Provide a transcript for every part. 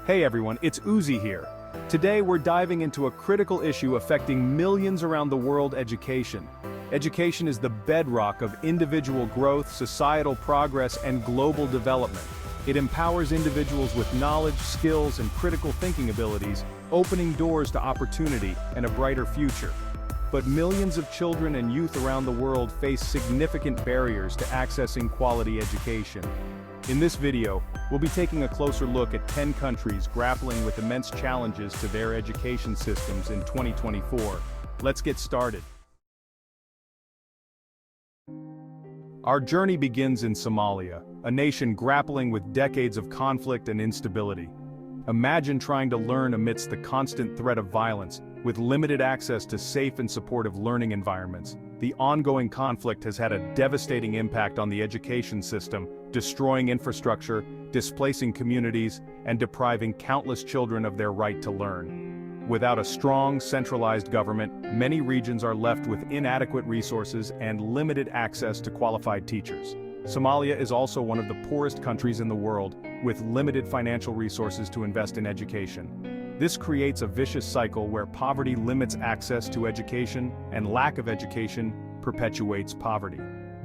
Hey everyone, it's Uzi here. Today we're diving into a critical issue affecting millions around the world: education. Education is the bedrock of individual growth, societal progress, and global development. It empowers individuals with knowledge, skills, and critical thinking abilities, opening doors to opportunity and a brighter future. But millions of children and youth around the world face significant barriers to accessing quality education. In this video, we'll be taking a closer look at 10 countries grappling with immense challenges to their education systems in 2024. Let's get started. Our journey begins in Somalia, a nation grappling with decades of conflict and instability. Imagine trying to learn amidst the constant threat of violence, with limited access to safe and supportive learning environments. The ongoing conflict has had a devastating impact on the education system, destroying infrastructure, displacing communities, and depriving countless children of their right to learn. Without a strong, centralized government, many regions are left with inadequate resources and limited access to qualified teachers. Somalia is also one of the poorest countries in the world, with limited financial resources to invest in education. This creates a vicious cycle where poverty limits access to education and lack of education perpetuates poverty.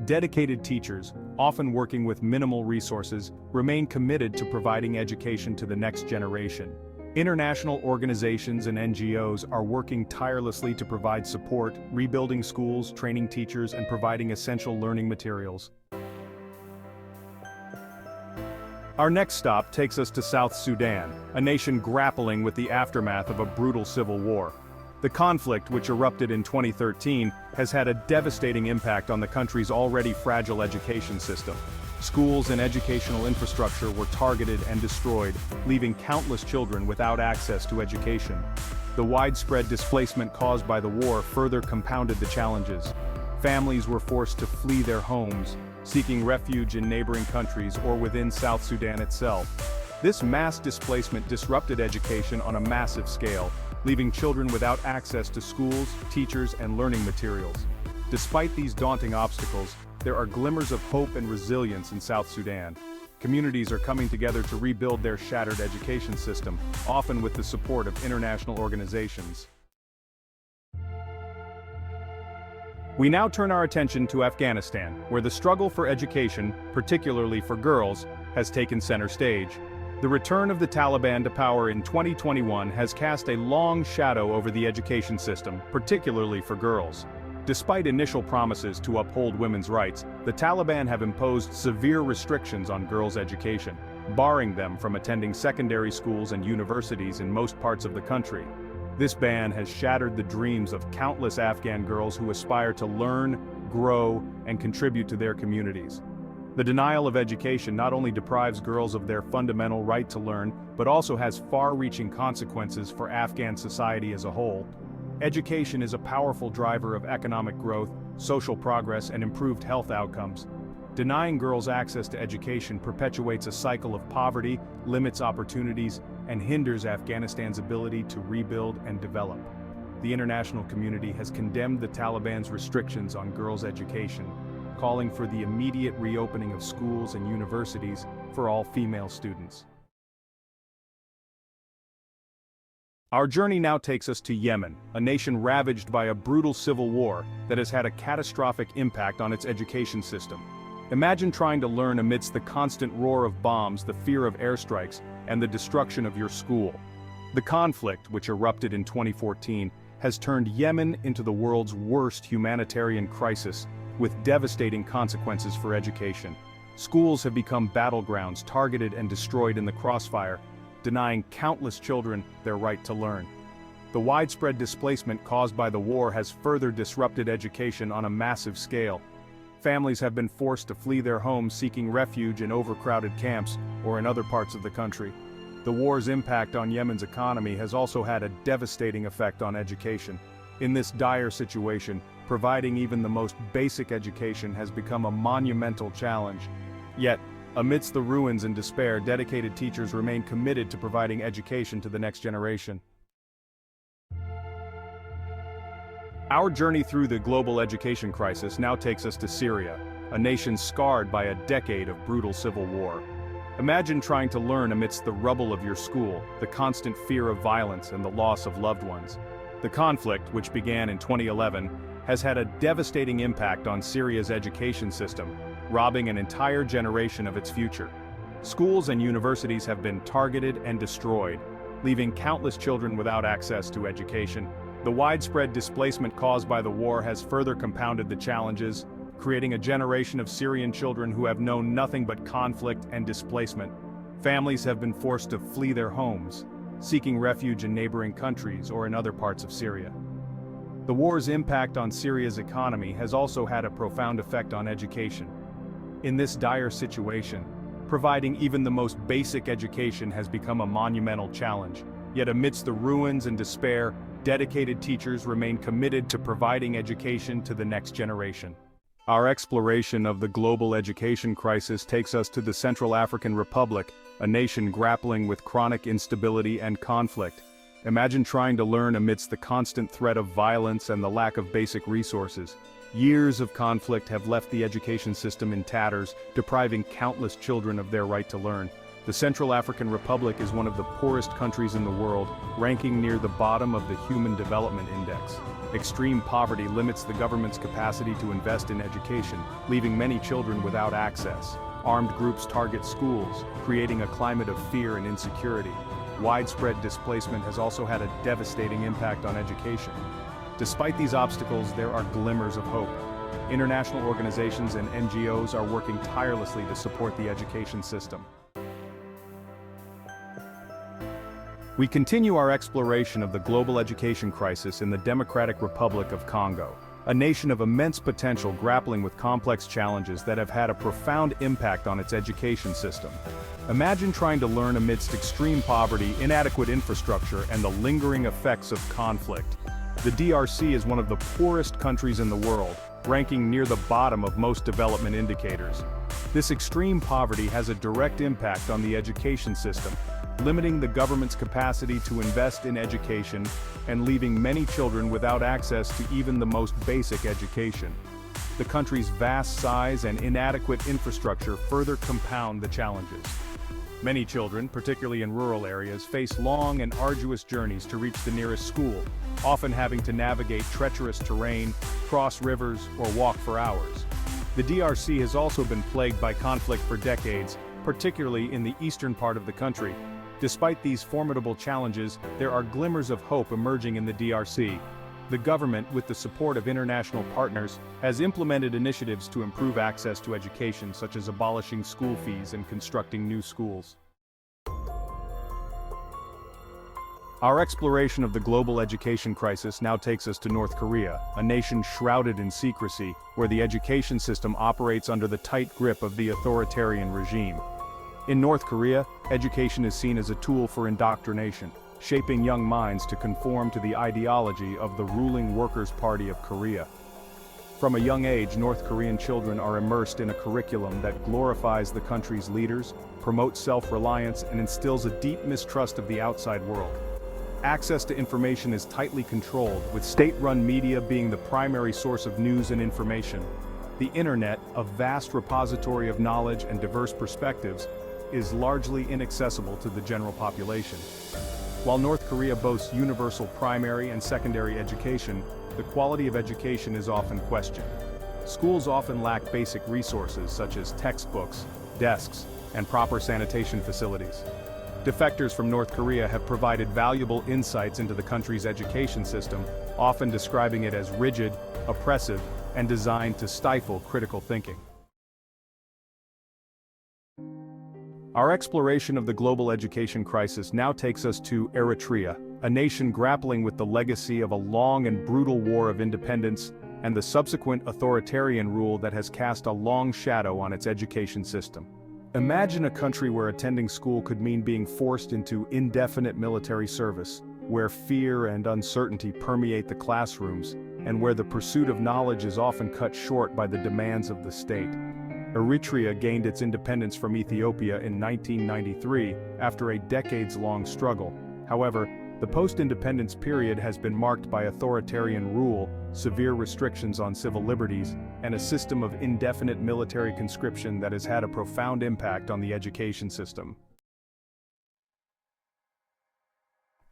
Dedicated teachers, often working with minimal resources, remain committed to providing education to the next generation. International organizations and NGOs are working tirelessly to provide support, rebuilding schools, training teachers, and providing essential learning materials. Our next stop takes us to South Sudan, a nation grappling with the aftermath of a brutal civil war. The conflict, which erupted in 2013, has had a devastating impact on the country's already fragile education system. Schools and educational infrastructure were targeted and destroyed, leaving countless children without access to education. The widespread displacement caused by the war further compounded the challenges. Families were forced to flee their homes, seeking refuge in neighboring countries or within South Sudan itself. This mass displacement disrupted education on a massive scale, leaving children without access to schools, teachers, and learning materials. Despite these daunting obstacles, there are glimmers of hope and resilience in South Sudan. Communities are coming together to rebuild their shattered education system, often with the support of international organizations. We now turn our attention to Afghanistan, where the struggle for education, particularly for girls, has taken center stage. The return of the Taliban to power in 2021 has cast a long shadow over the education system, particularly for girls. Despite initial promises to uphold women's rights, the Taliban have imposed severe restrictions on girls' education, barring them from attending secondary schools and universities in most parts of the country. This ban has shattered the dreams of countless Afghan girls who aspire to learn, grow, and contribute to their communities. The denial of education not only deprives girls of their fundamental right to learn, but also has far-reaching consequences for Afghan society as a whole. Education is a powerful driver of economic growth, social progress, and improved health outcomes. Denying girls access to education perpetuates a cycle of poverty, limits opportunities, and hinders Afghanistan's ability to rebuild and develop. The international community has condemned the Taliban's restrictions on girls' education, calling for the immediate reopening of schools and universities for all female students. Our journey now takes us to Yemen, a nation ravaged by a brutal civil war that has had a catastrophic impact on its education system. Imagine trying to learn amidst the constant roar of bombs, the fear of airstrikes, and the destruction of your school. The conflict, which erupted in 2014, has turned Yemen into the world's worst humanitarian crisis, with devastating consequences for education. Schools have become battlegrounds, targeted and destroyed in the crossfire, denying countless children their right to learn. The widespread displacement caused by the war has further disrupted education on a massive scale. Families have been forced to flee their homes, seeking refuge in overcrowded camps or in other parts of the country. The war's impact on Yemen's economy has also had a devastating effect on education. In this dire situation, providing even the most basic education has become a monumental challenge. Yet, amidst the ruins and despair, dedicated teachers remain committed to providing education to the next generation. Our journey through the global education crisis now takes us to Syria, a nation scarred by a decade of brutal civil war. Imagine trying to learn amidst the rubble of your school, the constant fear of violence and the loss of loved ones. The conflict, which began in 2011, has had a devastating impact on Syria's education system, robbing an entire generation of its future. Schools and universities have been targeted and destroyed, leaving countless children without access to education. The widespread displacement caused by the war has further compounded the challenges, creating a generation of Syrian children who have known nothing but conflict and displacement. Families have been forced to flee their homes, seeking refuge in neighboring countries or in other parts of Syria. The war's impact on Syria's economy has also had a profound effect on education. In this dire situation, providing even the most basic education has become a monumental challenge. Yet amidst the ruins and despair, dedicated teachers remain committed to providing education to the next generation. Our exploration of the global education crisis takes us to the Central African Republic, a nation grappling with chronic instability and conflict. Imagine trying to learn amidst the constant threat of violence and the lack of basic resources. Years of conflict have left the education system in tatters, depriving countless children of their right to learn. The Central African Republic is one of the poorest countries in the world, ranking near the bottom of the Human Development Index. Extreme poverty limits the government's capacity to invest in education, leaving many children without access. Armed groups target schools, creating a climate of fear and insecurity. Widespread displacement has also had a devastating impact on education. Despite these obstacles, there are glimmers of hope. International organizations and NGOs are working tirelessly to support the education system. We continue our exploration of the global education crisis in the Democratic Republic of Congo, a nation of immense potential grappling with complex challenges that have had a profound impact on its education system. Imagine trying to learn amidst extreme poverty, inadequate infrastructure, and the lingering effects of conflict. The DRC is one of the poorest countries in the world, ranking near the bottom of most development indicators. This extreme poverty has a direct impact on the education system, limiting the government's capacity to invest in education and leaving many children without access to even the most basic education. The country's vast size and inadequate infrastructure further compound the challenges. Many children, particularly in rural areas, face long and arduous journeys to reach the nearest school, often having to navigate treacherous terrain, cross rivers, or walk for hours. The DRC has also been plagued by conflict for decades, particularly in the eastern part of the country. Despite these formidable challenges, there are glimmers of hope emerging in the DRC. The government, with the support of international partners, has implemented initiatives to improve access to education, such as abolishing school fees and constructing new schools. Our exploration of the global education crisis now takes us to North Korea, a nation shrouded in secrecy, where the education system operates under the tight grip of the authoritarian regime. In North Korea, education is seen as a tool for indoctrination, shaping young minds to conform to the ideology of the ruling Workers' Party of Korea. From a young age, North Korean children are immersed in a curriculum that glorifies the country's leaders, promotes self-reliance, and instills a deep mistrust of the outside world. Access to information is tightly controlled, with state-run media being the primary source of news and information. The internet, a vast repository of knowledge and diverse perspectives, is largely inaccessible to the general population. While North Korea boasts universal primary and secondary education, the quality of education is often questioned. Schools often lack basic resources such as textbooks, desks, and proper sanitation facilities. Defectors from North Korea have provided valuable insights into the country's education system, often describing it as rigid, oppressive, and designed to stifle critical thinking. Our exploration of the global education crisis now takes us to Eritrea, a nation grappling with the legacy of a long and brutal war of independence and the subsequent authoritarian rule that has cast a long shadow on its education system. Imagine a country where attending school could mean being forced into indefinite military service, where fear and uncertainty permeate the classrooms, and where the pursuit of knowledge is often cut short by the demands of the state. Eritrea gained its independence from Ethiopia in 1993 after a decades-long struggle. However, the post-independence period has been marked by authoritarian rule, severe restrictions on civil liberties, and a system of indefinite military conscription that has had a profound impact on the education system.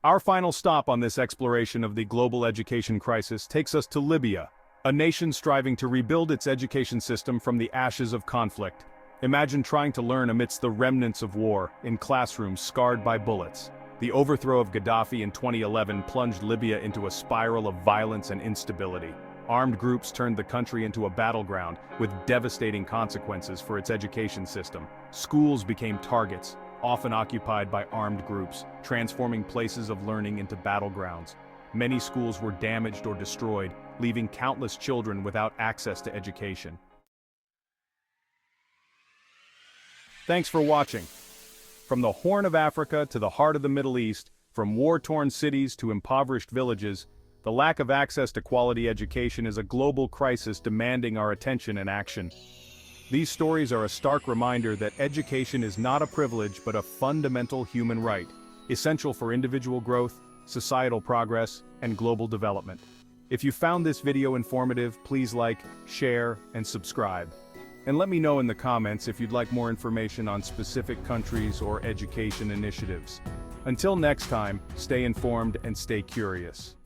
Our final stop on this exploration of the global education crisis takes us to Libya, a nation striving to rebuild its education system from the ashes of conflict. Imagine trying to learn amidst the remnants of war, in classrooms scarred by bullets. The overthrow of Gaddafi in 2011 plunged Libya into a spiral of violence and instability. Armed groups turned the country into a battleground, with devastating consequences for its education system. Schools became targets, often occupied by armed groups, transforming places of learning into battlegrounds. Many schools were damaged or destroyed, leaving countless children without access to education. Thanks for watching. From the Horn of Africa to the heart of the Middle East, from war-torn cities to impoverished villages, the lack of access to quality education is a global crisis demanding our attention and action. These stories are a stark reminder that education is not a privilege but a fundamental human right, essential for individual growth, societal progress, and global development. If you found this video informative, please like, share, and subscribe. And let me know in the comments if you'd like more information on specific countries or education initiatives. Until next time, stay informed and stay curious.